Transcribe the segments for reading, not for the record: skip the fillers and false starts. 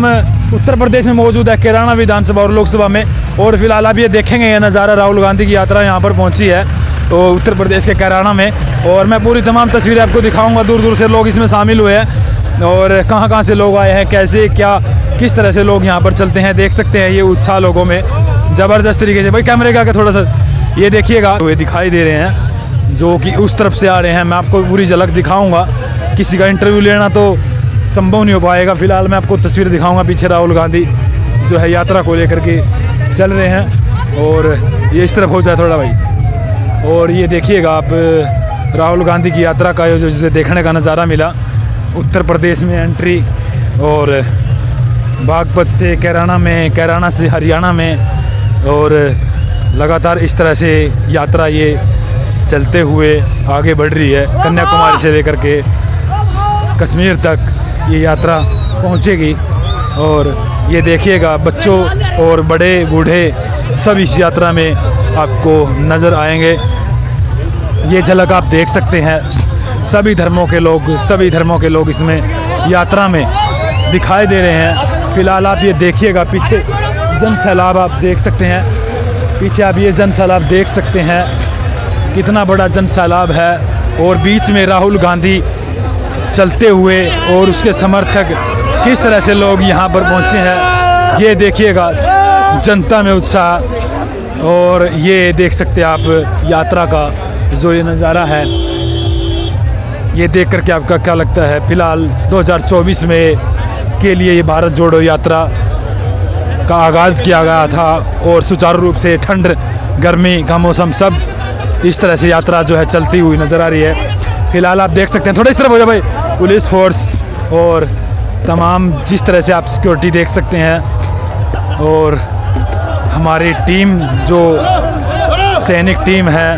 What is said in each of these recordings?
हम उत्तर प्रदेश में मौजूद है, कैराना विधानसभा और लोकसभा में। और फिलहाल आप ये देखेंगे ये नज़ारा, राहुल गांधी की यात्रा यहाँ पर पहुँची है तो उत्तर प्रदेश के कैराना में। और मैं पूरी तमाम तस्वीरें आपको दिखाऊंगा, दूर दूर से लोग इसमें शामिल हुए हैं और कहाँ कहाँ से लोग आए हैं, कैसे क्या किस तरह से लोग यहाँ पर चलते हैं। देख सकते हैं ये उत्साह लोगों में ज़बरदस्त तरीके से। भाई कैमरे का थोड़ा सा ये देखिएगा, ये दिखाई दे रहे हैं जो कि उस तरफ से आ रहे हैं। मैं आपको पूरी झलक दिखाऊँगा, किसी का इंटरव्यू लेना तो संभव नहीं हो पाएगा। फिलहाल मैं आपको तस्वीर दिखाऊंगा, पीछे राहुल गांधी जो है यात्रा को लेकर के चल रहे हैं। और ये इस तरफ हो जाए थोड़ा भाई, और ये देखिएगा आप राहुल गांधी की यात्रा का जो देखने का नज़ारा मिला। उत्तर प्रदेश में एंट्री और बागपत से कैराना में, कैराना से हरियाणा में, और लगातार इस तरह से यात्रा ये चलते हुए आगे बढ़ रही है। कन्याकुमारी से लेकर के कश्मीर तक ये यात्रा पहुंचेगी। और ये देखिएगा बच्चों और बड़े बूढ़े सब इस यात्रा में आपको नज़र आएंगे। ये झलक आप देख सकते हैं, सभी धर्मों के लोग इसमें यात्रा में दिखाई दे रहे हैं। फिलहाल आप ये देखिएगा, पीछे जन सैलाब आप देख सकते हैं, पीछे आप ये जन सैलाब देख सकते हैं, कितना बड़ा जन सैलाब है। और बीच में राहुल गांधी चलते हुए और उसके समर्थक किस तरह से लोग यहाँ पर पहुँचे हैं, ये देखिएगा जनता में उत्साह। और ये देख सकते हैं आप यात्रा का जो ये नज़ारा है, ये देख करके आपका क्या लगता है। फ़िलहाल 2024 में के लिए ये भारत जोड़ो यात्रा का आगाज़ किया गया था और सुचारू रूप से ठंड गर्मी का मौसम सब इस तरह से यात्रा जो है चलती हुई नज़र आ रही है। फिलहाल आप देख सकते हैं, थोड़ा इस तरफ हो जाए भाई, पुलिस फोर्स और तमाम जिस तरह से आप सिक्योरिटी देख सकते हैं। और हमारी टीम जो सैनिक टीम है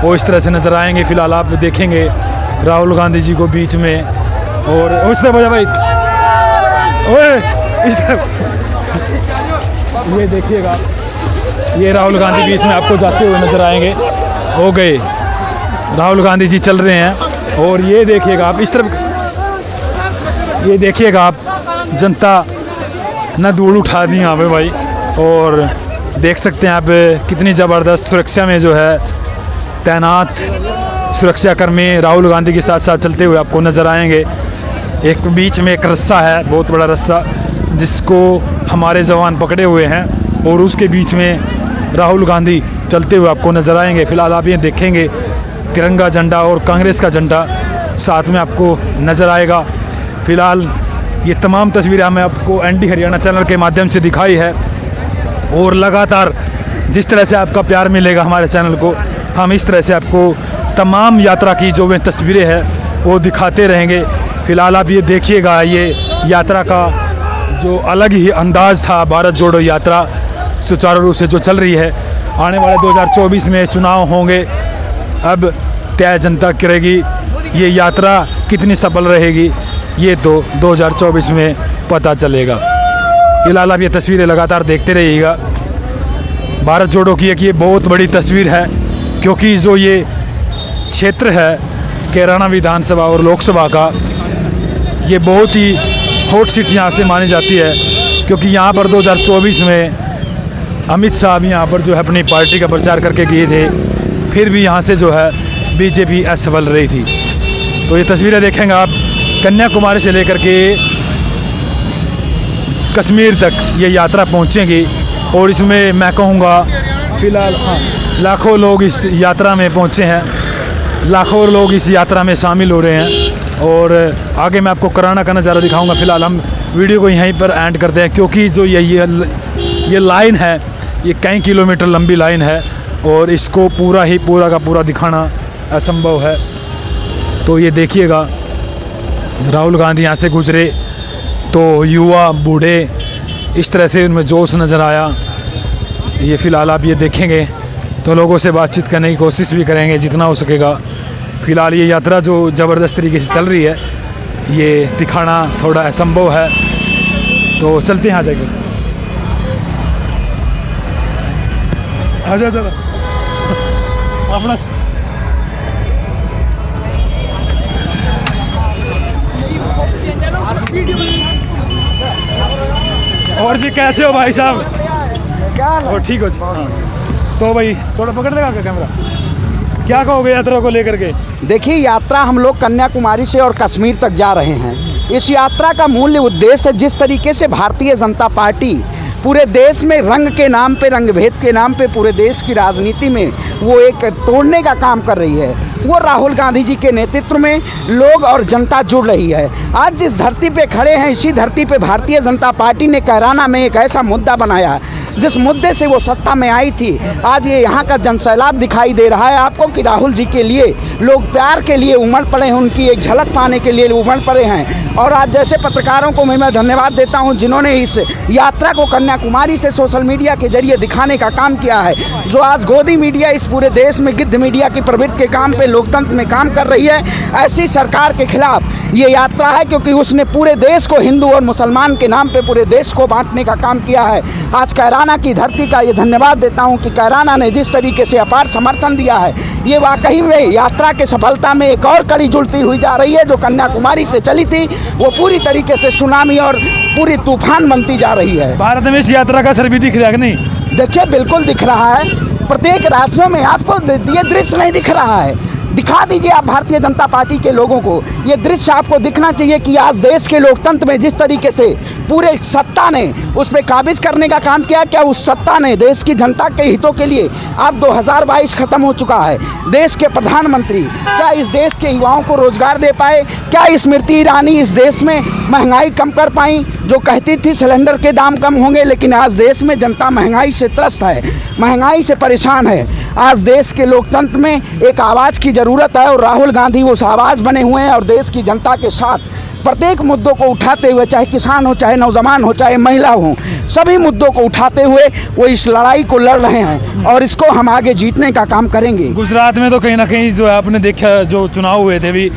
वो इस तरह से नज़र आएंगे। फ़िलहाल आप देखेंगे राहुल गांधी जी को बीच में, और उस तरफ हो जाए भाई, ओए इस तरफ ये देखिएगा, ये राहुल गांधी बीच में आपको जाते हुए नज़र आएंगे। हो गए, राहुल गांधी जी चल रहे हैं। और ये देखिएगा आप इस तरफ, ये देखिएगा आप जनता न धूल उठा दी यहाँ पे भाई। और देख सकते हैं आप कितनी ज़बरदस्त सुरक्षा में जो है तैनात सुरक्षाकर्मी राहुल गांधी के साथ साथ चलते हुए आपको नज़र आएंगे। एक बीच में एक रस्सा है, बहुत बड़ा रस्सा, जिसको हमारे जवान पकड़े हुए हैं और उसके बीच में राहुल गांधी चलते हुए आपको नज़र आएंगे। फ़िलहाल आप ये देखेंगे तिरंगा झंडा और कांग्रेस का झंडा साथ में आपको नज़र आएगा। फ़िलहाल ये तमाम तस्वीरें हमें आपको एनडी हरियाणा चैनल के माध्यम से दिखाई है। और लगातार जिस तरह से आपका प्यार मिलेगा हमारे चैनल को, हम इस तरह से आपको तमाम यात्रा की जो वे तस्वीरें हैं वो दिखाते रहेंगे। फ़िलहाल आप ये देखिएगा, ये यात्रा का जो अलग ही अंदाज़ था, भारत जोड़ो यात्रा सुचारू रूप से जो चल रही है। आने वाले 2024 में चुनाव होंगे, अब तय जनता करेगी ये यात्रा कितनी सफल रहेगी, ये तो 2024 में पता चलेगा। फिलहाल आप ये तस्वीरें लगातार देखते रहिएगा। भारत जोड़ो की एक ये बहुत बड़ी तस्वीर है, क्योंकि जो ये क्षेत्र है कैराना विधानसभा और लोकसभा का, ये बहुत ही हॉट सीट यहाँ से मानी जाती है, क्योंकि यहाँ पर 2024 में अमित शाह भी यहाँ पर जो है अपनी पार्टी का प्रचार करके गए थे, फिर भी यहाँ से जो है बीजेपी असफल रही थी। तो ये तस्वीरें देखेंगे आप, कन्याकुमारी से लेकर के कश्मीर तक ये यात्रा पहुँचेगी। और इसमें मैं कहूँगा फ़िलहाल लाखों लोग इस यात्रा में पहुँचे हैं, लाखों लोग इस यात्रा में शामिल हो रहे हैं। और आगे मैं आपको कैराना का नज़ारा दिखाऊंगा। फ़िलहाल हम वीडियो को यहीं पर एंड करते हैं, क्योंकि जो ये लाइन है, ये कई किलोमीटर लंबी लाइन है और इसको पूरा का पूरा दिखाना असंभव है। तो ये देखिएगा, राहुल गांधी यहाँ से गुजरे तो युवा बूढ़े इस तरह से उनमें जोश नज़र आया। ये फ़िलहाल आप ये देखेंगे तो लोगों से बातचीत करने की कोशिश भी करेंगे जितना हो सकेगा। फ़िलहाल ये यात्रा जो ज़बरदस्त तरीके से चल रही है, ये दिखाना थोड़ा असंभव है। तो चलते हैं, आ जाएंगे, आजा चलो अपना वीडियो और जी कैसे हो भाई साहब? और ठीक हो जी? हाँ। तो भाई थोड़ा पकड़ लेगा क्या कैमरा? क्या कहोगे यात्रा को लेकर के? देखिए, यात्रा हम लोग कन्याकुमारी से और कश्मीर तक जा रहे हैं। इस यात्रा का मूल उद्देश्य है, जिस तरीके से भारतीय जनता पार्टी पूरे देश में रंग के नाम पे, रंग भेद के नाम पे पूरे देश की राजनीति में वो एक तोड़ने का काम कर रही है, वो राहुल गांधी जी के नेतृत्व में लोग और जनता जुड़ रही है। आज जिस धरती पे खड़े हैं, इसी धरती पे भारतीय जनता पार्टी ने कैराना में एक ऐसा मुद्दा बनाया जिस मुद्दे से वो सत्ता में आई थी। आज ये यहाँ का जनसैलाब दिखाई दे रहा है आपको कि राहुल जी के लिए लोग प्यार के लिए उमड़ पड़े हैं, उनकी एक झलक पाने के लिए उमड़ पड़े हैं। और आज जैसे पत्रकारों को मैं धन्यवाद देता हूँ जिन्होंने इस यात्रा को कन्याकुमारी से सोशल मीडिया के जरिए दिखाने का काम किया है। जो आज गोदी मीडिया इस पूरे देश में गिद्ध मीडिया की प्रवृत्ति के काम पे लोकतंत्र में काम कर रही है, ऐसी सरकार के खिलाफ ये यात्रा है, क्योंकि उसने पूरे देश को हिंदू और मुसलमान के नाम पे पूरे देश को बांटने का काम किया है। आज कैराना की धरती का ये धन्यवाद देता हूँ कि कैराना ने जिस तरीके से अपार समर्थन दिया है, ये वाकई में यात्रा के सफलता में एक और कड़ी जुड़ती हुई जा रही है। जो कन्याकुमारी से चली थी वो पूरी तरीके से सुनामी और पूरी तूफान बनती जा रही है। भारत में इस यात्रा का असर भी दिख रहा है कि नहीं? देखिए, बिल्कुल दिख रहा है। प्रत्येक राज्यों में आपको ये दृश्य नहीं दिख रहा है? दिखा दीजिए आप भारतीय जनता पार्टी के लोगों को, ये दृश्य आपको दिखना चाहिए कि आज देश के लोकतंत्र में जिस तरीके से पूरे सत्ता ने उस पर काबिज करने का काम किया, क्या उस सत्ता ने देश की जनता के हितों के लिए, अब 2022 खत्म हो चुका है, देश के प्रधानमंत्री क्या इस देश के युवाओं को रोजगार दे पाए? क्या स्मृति ईरानी इस देश में महंगाई कम कर पाई? जो कहती थी सिलेंडर के दाम कम होंगे, लेकिन आज देश में जनता महंगाई से त्रस्त है, महंगाई से परेशान है। आज देश के लोकतंत्र में एक आवाज़ की ज़रूरत है और राहुल गांधी उस आवाज़ बने हुए हैं और देश की जनता के साथ प्रत्येक मुद्दों को उठाते हुए, चाहे किसान हो, चाहे नौजवान हो, चाहे महिला हो, सभी मुद्दों को उठाते हुए वो इस लड़ाई को लड़ रहे हैं और इसको हम आगे जीतने का काम करेंगे। गुजरात में तो कहीं ना कहीं जो है आपने देखा, जो चुनाव हुए थे भी,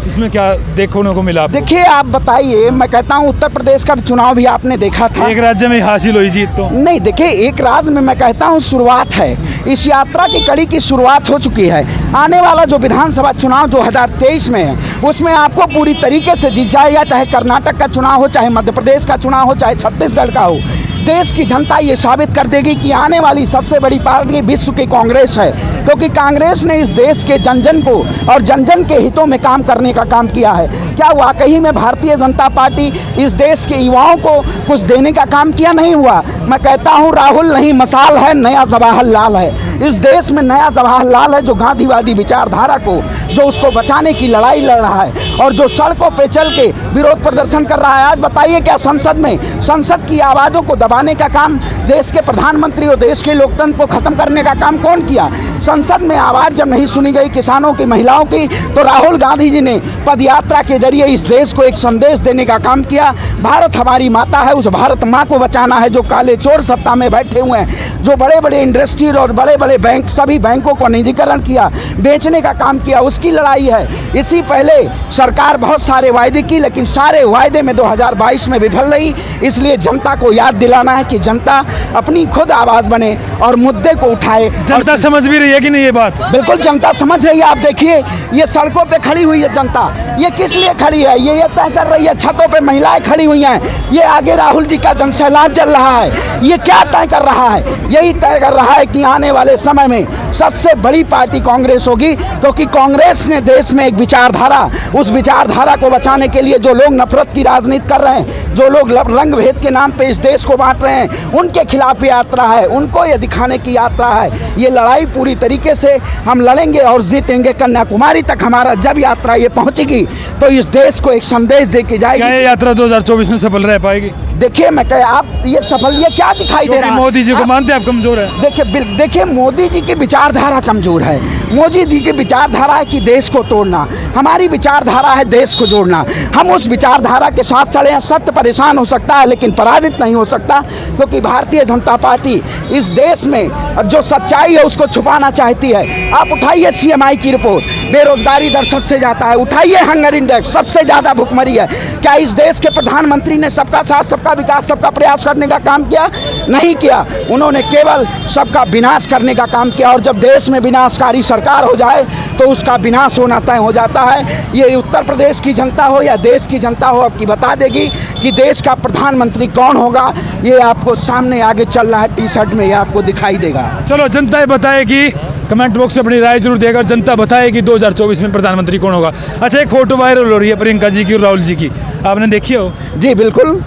इसमें क्या देखने को मिला? देखिए, आप बताइए, मैं कहता हूँ उत्तर प्रदेश का चुनाव भी आपने देखा था, एक राज्य में हासिल हुई जीत तो नहीं। देखिए, एक राज्य में मैं कहता हूँ शुरुआत है, इस यात्रा की कड़ी की शुरुआत हो चुकी है। आने वाला जो विधानसभा चुनाव 2023 में है, उसमें आपको पूरी तरीके से जीत जाएगा, चाहे कर्नाटक का चुनाव हो, चाहे मध्य प्रदेश का चुनाव हो, चाहे छत्तीसगढ़ का हो। देश की जनता ये साबित कर देगी कि आने वाली सबसे बड़ी पार्टी विश्व की कांग्रेस है, क्योंकि कांग्रेस ने इस देश के जन जन को और जन जन के हितों में काम करने का काम किया है। क्या वाकई में भारतीय जनता पार्टी इस देश के युवाओं को कुछ देने का काम किया? नहीं हुआ। मैं कहता हूँ राहुल नहीं मसाल है, नया जवाहरलाल है। इस देश में नया जवाहरलाल है जो गांधीवादी विचारधारा को, जो उसको बचाने की लड़ाई लड़ रहा है और जो सड़कों पे चल के विरोध प्रदर्शन कर रहा है। आज बताइए, क्या संसद की आवाज़ों को दबाने का काम देश के प्रधानमंत्री और देश के लोकतंत्र को खत्म करने का काम कौन किया? संसद में आवाज़ जब नहीं सुनी गई किसानों की, महिलाओं की, तो राहुल गांधी जी ने पदयात्रा के जरिए इस देश को एक संदेश देने का काम किया। भारत हमारी माता है, उस भारत माँ को बचाना है। जो काले चोर सत्ता में बैठे हुए हैं, जो बड़े बड़े इंडस्ट्री और बड़े बड़े बैंक, सभी बैंकों को निजीकरण किया, बेचने का काम किया, उसकी लड़ाई है। इससे पहले सरकार बहुत सारे वायदे की, लेकिन सारे वायदे में 2022 में विफल रही। इसलिए जनता को याद दिलाना है कि जनता अपनी खुद आवाज़ बने और मुद्दे को उठाए। जनता समझ भी रही है कि नहीं ये बात? बिल्कुल जनता समझ रही है। आप देखिए, ये सड़कों पे खड़ी हुई है जनता, ये किस लिए खड़ी है? ये तय कर रही है। छतों पे महिलाएं खड़ी हुई हैं, ये आगे राहुल जी का जनसैलाब चल रहा है। ये क्या तय कर रहा है? यही तय कर रहा है कि आने वाले समय में सबसे बड़ी पार्टी कांग्रेस होगी, क्योंकि कांग्रेस ने देश में एक विचारधारा, उस विचारधारा को बचाने के लिए जो लोग नफरत की राजनीति कर रहे हैं, जो लोग रंग भेद के नाम पे इस देश को बांट रहे हैं, उनके खिलाफ यात्रा है, उनको ये दिखाने की यात्रा है। ये लड़ाई पूरी तरीके से हम लड़ेंगे और जीतेंगे। कन्याकुमारी तक हमारा जब यात्रा ये पहुंचेगी तो इस देश को एक संदेश दे के जाएगी। क्या ये यात्रा 2024 में सफल रह पाएगी? देखिए, मैं कह, आप ये सफल ये क्या दिखाई दे रहा है? मोदी जी को मानते हैं आप कमजोर है? देखिए, मोदी जी की विचारधारा कमजोर है। मोदी जी की विचारधारा है कि देश को तोड़ना, हमारी विचारधारा है देश को जोड़ना। हम उस विचारधारा के साथ चले हैं। सत्य परेशान हो सकता है लेकिन पराजित नहीं हो सकता, क्योंकि भारतीय जनता पार्टी इस देश में जो सच्चाई है उसको छुपाना चाहती है। आप उठाइए CMI की रिपोर्ट, बेरोजगारी दर सबसे ज़्यादा है। उठाइए हंगर इंडेक्स, सबसे ज़्यादा भुखमरी है। क्या इस देश के प्रधानमंत्री ने सबका साथ, सबका विकास, सबका प्रयास करने का काम किया? नहीं किया। उन्होंने केवल सबका विनाश करने करने का काम किया। और जब देश में विनाशकारी सरकार हो जाए तो उसका विनाश होना तय हो जाता है। ये उत्तर प्रदेश की जनता हो या देश की जनता हो, आपकी बता देगी कि देश का प्रधानमंत्री कौन होगा। ये आपको सामने आगे चल रहा है टी शर्ट में, ये आपको दिखाई देगा। चलो जनता ये बताएगी, कमेंट बॉक्स में अपनी राय जरूर देगा। जनता बताएगी 2024 में प्रधानमंत्री कौन होगा। अच्छा, एक फोटो वायरल हो रही है प्रियंका जी की और राहुल जी की, आपने देखी हो? जी बिल्कुल।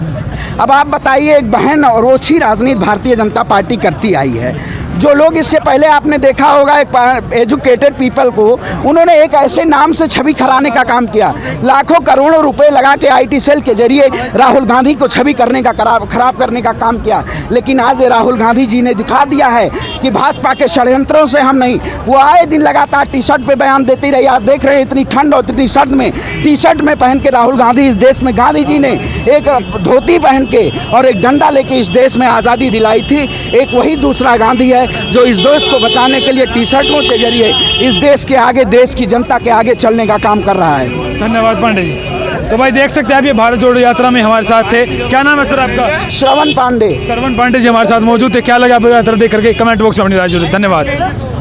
अब आप बताइए, एक बहन और ओछी राजनीति भारतीय जनता पार्टी करती आई है। जो लोग इससे पहले आपने देखा होगा एक एजुकेटेड पीपल को, उन्होंने एक ऐसे नाम से छवि खराने का काम किया। लाखों करोड़ों रुपए लगा के आईटी सेल के जरिए राहुल गांधी को छवि करने का खराब करने का काम किया। लेकिन आज राहुल गांधी जी ने दिखा दिया है कि भाजपा के षड्यंत्रों से हम नहीं। वो आए दिन लगातार टी शर्ट पे बयान देती रही। आज देख रहे हैं इतनी ठंड और इतनी सर्द में टी शर्ट में पहन के राहुल गांधी इस देश में, गांधी जी ने एक धोती पहन के और एक डंडा लेके इस देश में आज़ादी दिलाई थी। एक वही दूसरा गांधी है जो इस देश को बचाने के लिए टी शर्टों के जरिए इस देश के आगे, देश की जनता के आगे चलने का काम कर रहा है। धन्यवाद पांडे जी। तो भाई देख सकते हैं आप, ये भारत जोड़ो यात्रा में हमारे साथ थे। क्या नाम है सर आपका? श्रवण पांडे। श्रवण पांडे जी हमारे साथ मौजूद थे। क्या लगा आपको यात्रा देख करके? कमेंट बॉक्स में अपनी राय जरूर। धन्यवाद।